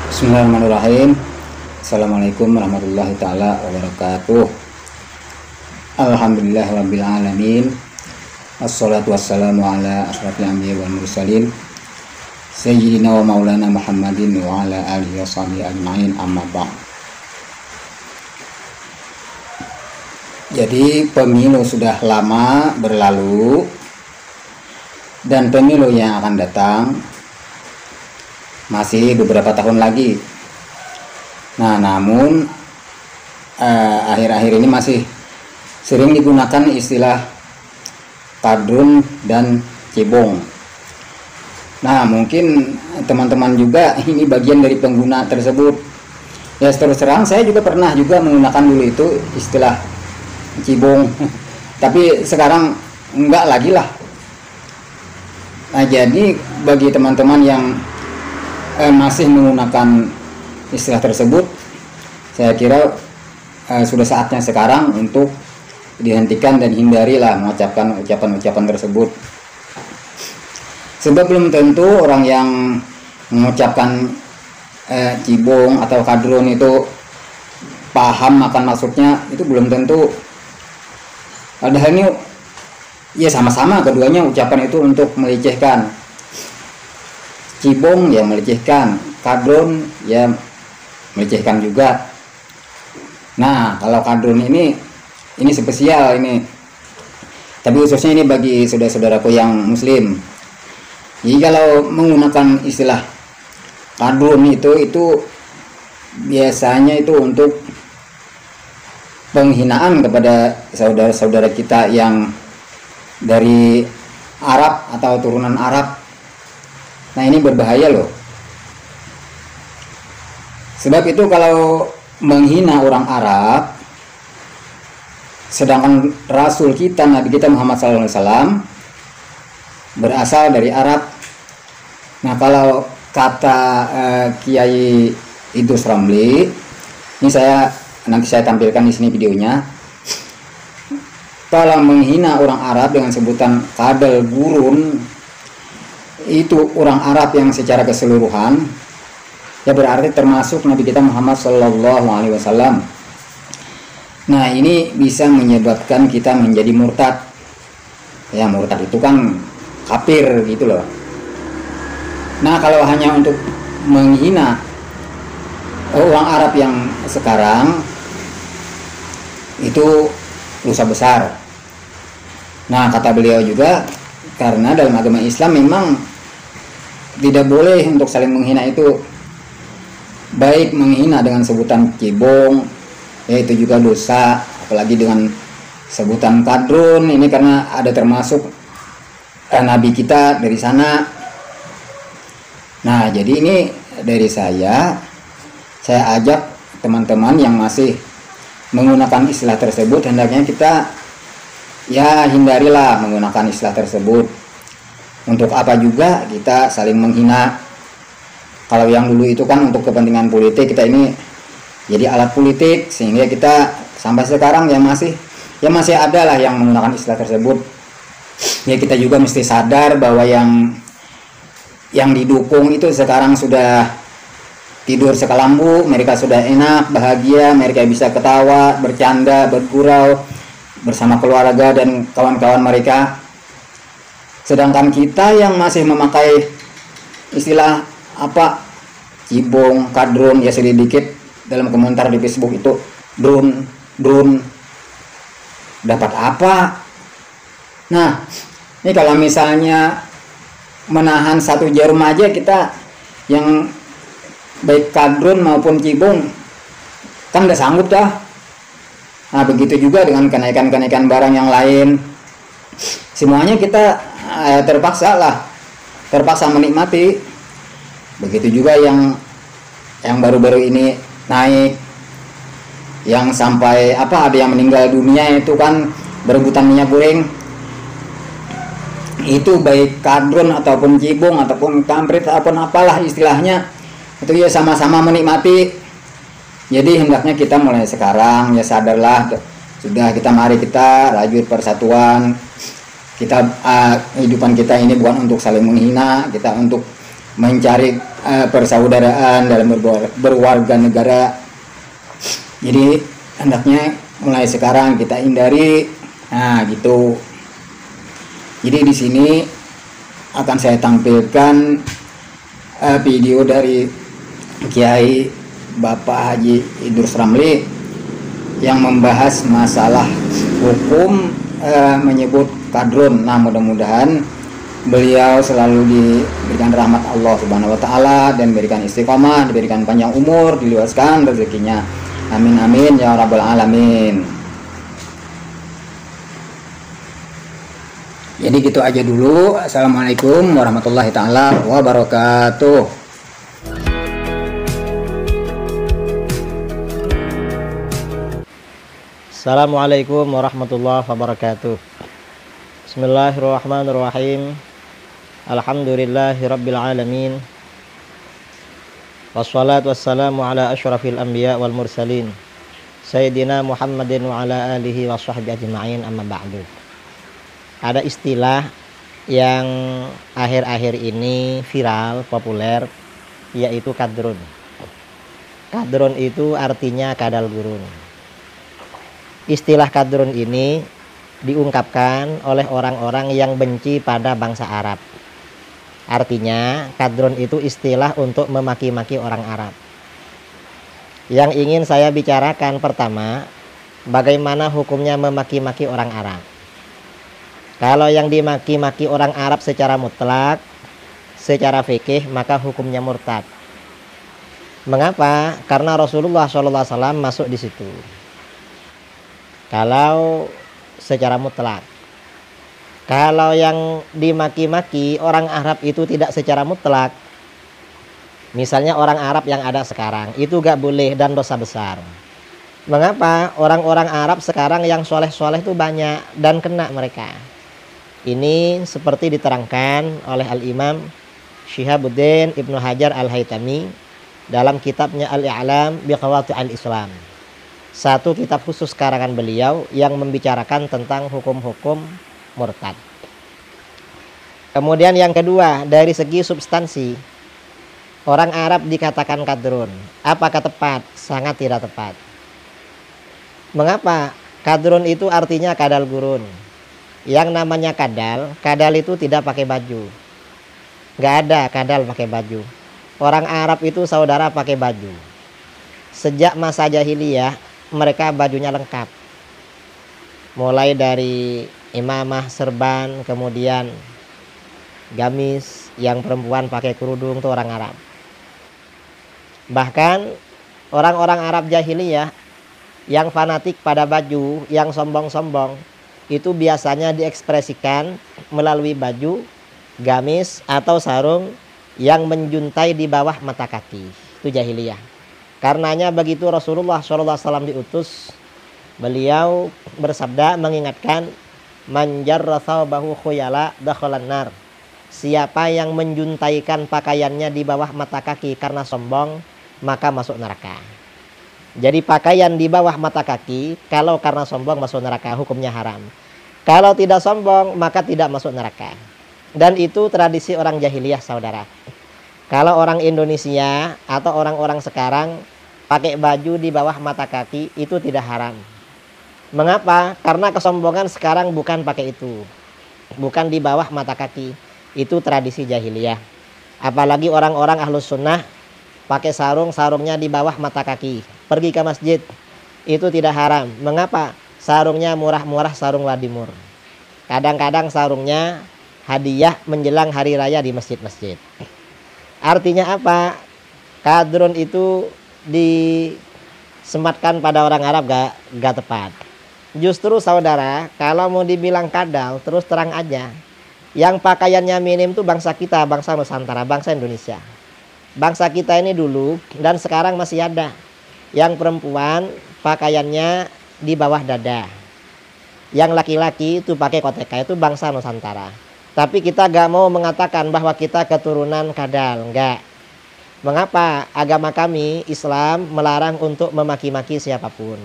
Bismillahirrahmanirrahim. Assalamualaikum warahmatullahi taala wabarakatuh. Alhamdulillah rabbil alamin. Assalatu wassalamu ala asyrafil anbiya'i wal mursalin sayyidina wa maulana Muhammadin wa ala alihi washabihi ajmain, amma ba'd. Jadi pemilu sudah lama berlalu dan pemilu yang akan datang masih beberapa tahun lagi. Nah, namun akhir-akhir ini masih sering digunakan istilah kadrun dan cebong. Nah, mungkin teman-teman juga ini bagian dari pengguna tersebut. Ya, terus terang saya juga pernah juga menggunakan dulu itu istilah cebong. Tapi sekarang enggak lagi lah. Nah, jadi bagi teman-teman yang masih menggunakan istilah tersebut, saya kira sudah saatnya sekarang untuk dihentikan dan hindarilah mengucapkan ucapan-ucapan tersebut. Sebab belum tentu orang yang mengucapkan cibong atau kadrun itu paham akan maksudnya, itu belum tentu. Padahal ini ya sama-sama keduanya ucapan itu untuk melecehkan. Cibong ya melecehkan, kadrun ya melecehkan juga. Nah, kalau kadrun ini spesial ini. Tapi khususnya ini bagi saudara-saudaraku yang muslim. Jadi kalau menggunakan istilah kadrun itu biasanya itu untuk penghinaan kepada saudara-saudara kita yang dari Arab atau turunan Arab. Nah, ini berbahaya loh. Sebab itu kalau menghina orang Arab, sedangkan Rasul kita, Nabi kita Muhammad SAW berasal dari Arab. Nah, kalau kata Kiai Idrus Ramli, ini nanti saya tampilkan di sini videonya. Kalau menghina orang Arab dengan sebutan kadal gurun, itu orang Arab yang secara keseluruhan, ya berarti termasuk Nabi kita Muhammad SAW. Nah, ini bisa menyebabkan kita menjadi murtad. Ya, murtad itu kan kafir gitu loh. Nah, kalau hanya untuk menghina orang Arab yang sekarang, itu dosa besar. Nah, kata beliau juga, karena dalam agama Islam memang tidak boleh untuk saling menghina itu, baik menghina dengan sebutan cebong, yaitu juga dosa, apalagi dengan sebutan kadrun, ini karena ada termasuk Nabi kita dari sana. Nah, jadi ini dari saya ajak teman-teman yang masih menggunakan istilah tersebut, hendaknya kita ya hindarilah menggunakan istilah tersebut. Untuk apa juga kita saling menghina? Kalau yang dulu itu kan untuk kepentingan politik, kita ini jadi alat politik, sehingga kita sampai sekarang ya masih ada lah yang menggunakan istilah tersebut. Ya, kita juga mesti sadar bahwa yang didukung itu sekarang sudah tidur sekalambu, mereka sudah enak, bahagia, mereka bisa ketawa, bercanda, bergurau bersama keluarga dan kawan-kawan mereka. Sedangkan kita yang masih memakai istilah cibong, kadrun, ya sedikit dalam komentar di Facebook itu drone, dapat apa? Nah, ini kalau misalnya menahan satu jarum aja, kita yang baik kadrun maupun cibong kan udah sanggup dah. Nah, begitu juga dengan kenaikan barang yang lain. Semuanya kita terpaksa menikmati. Begitu juga yang baru-baru ini naik, yang sampai ada yang meninggal dunia itu kan berebutan minyak goreng. Itu baik kadrun ataupun cibong ataupun kampret ataupun apalah istilahnya, itu ya sama-sama menikmati. Jadi hendaknya kita mulai sekarang ya sadarlah, sudah mari kita rajut persatuan. Kita kehidupan kita ini bukan untuk saling menghina, kita untuk mencari persaudaraan dalam berwarga negara. Jadi hendaknya mulai sekarang kita hindari. Nah, gitu. Jadi di sini akan saya tampilkan video dari Kiai Bapak Haji Idrus Ramli yang membahas masalah hukum menyebut kadrun. Nah, mudah-mudahan beliau selalu diberikan rahmat Allah Subhanahu wa taala dan diberikan istiqomah, diberikan panjang umur, diluaskan rezekinya. Amin amin ya rabbal alamin. Jadi gitu aja dulu. Assalamualaikum warahmatullahi taala wabarakatuh. Assalamualaikum warahmatullahi wabarakatuh. Bismillahirrahmanirrahim. Alhamdulillahirabbil alamin. Wassalatu wassalamu ala asyrafil anbiya wal mursalin Sayyidina Muhammadin wa ala alihi wa sahbihi ajma'in, amma ba'du. Ada istilah yang akhir-akhir ini viral, populer, yaitu kadrun. Kadrun itu artinya kadal gurun. Istilah kadrun ini diungkapkan oleh orang-orang yang benci pada bangsa Arab. Artinya kadrun itu istilah untuk memaki-maki orang Arab. Yang ingin saya bicarakan pertama, bagaimana hukumnya memaki-maki orang Arab. Kalau yang dimaki-maki orang Arab secara mutlak, secara fikih, maka hukumnya murtad. Mengapa? Karena Rasulullah SAW masuk di situ. Kalau secara mutlak. Kalau yang dimaki-maki orang Arab itu tidak secara mutlak, misalnya orang Arab yang ada sekarang, itu gak boleh dan dosa besar. Mengapa? Orang-orang Arab sekarang yang soleh-soleh itu banyak dan kena mereka. Ini seperti diterangkan oleh Al-Imam Syihabuddin Ibnu Hajar Al-Haytami dalam kitabnya Al-I'lam biqawati'il Islam. Satu kitab khusus karangan beliau yang membicarakan tentang hukum-hukum murtad. Kemudian yang kedua, dari segi substansi, orang Arab dikatakan kadrun. Apakah tepat? Sangat tidak tepat. Mengapa? Kadrun itu artinya kadal gurun. Yang namanya kadal itu tidak pakai baju. Gak ada kadal pakai baju. Orang Arab itu saudara pakai baju. Sejak masa jahiliyah mereka bajunya lengkap. Mulai dari imamah, serban, kemudian gamis, yang perempuan pakai kerudung, itu orang Arab. Bahkan orang-orang Arab jahiliyah yang fanatik pada baju, yang sombong-sombong, itu biasanya diekspresikan melalui baju, gamis, atau sarung yang menjuntai di bawah mata kaki. Itu jahiliyah. Karenanya begitu Rasulullah SAW diutus, beliau bersabda mengingatkan, man jarra thawbahu khuyala dakhalan nar. Siapa yang menjuntaikan pakaiannya di bawah mata kaki karena sombong, maka masuk neraka. Jadi pakaian di bawah mata kaki kalau karena sombong masuk neraka, hukumnya haram. Kalau tidak sombong maka tidak masuk neraka. Dan itu tradisi orang jahiliyah, saudara. Kalau orang Indonesia atau orang-orang sekarang pakai baju di bawah mata kaki itu tidak haram. Mengapa? Karena kesombongan sekarang bukan pakai itu, bukan di bawah mata kaki. Itu tradisi jahiliyah. Apalagi orang-orang ahlus sunnah pakai sarung, sarungnya di bawah mata kaki, pergi ke masjid, itu tidak haram. Mengapa? Sarungnya murah-murah, sarung wadimur. Kadang-kadang sarungnya hadiah menjelang hari raya di masjid-masjid. Artinya apa? Kadrun itu disematkan pada orang Arab gak tepat. Justru saudara, kalau mau dibilang kadal, terus terang aja, yang pakaiannya minim itu bangsa kita, bangsa Nusantara, bangsa Indonesia. Bangsa kita ini dulu dan sekarang masih ada yang perempuan pakaiannya di bawah dada, yang laki-laki itu pakai koteka, itu bangsa Nusantara. Tapi kita gak mau mengatakan bahwa kita keturunan kadal, enggak. Mengapa? Agama kami Islam melarang untuk memaki-maki siapapun.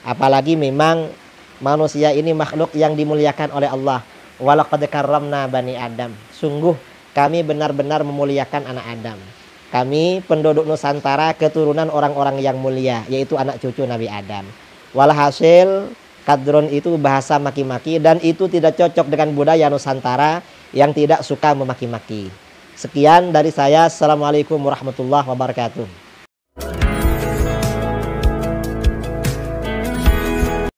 Apalagi memang manusia ini makhluk yang dimuliakan oleh Allah. Walaqad karramna bani Adam. Sungguh kami benar-benar memuliakan anak Adam. Kami penduduk Nusantara keturunan orang-orang yang mulia, yaitu anak cucu Nabi Adam. Walhasil kadron itu bahasa maki-maki dan itu tidak cocok dengan budaya Nusantara yang tidak suka memaki-maki. Sekian dari saya. Assalamualaikum warahmatullahi wabarakatuh.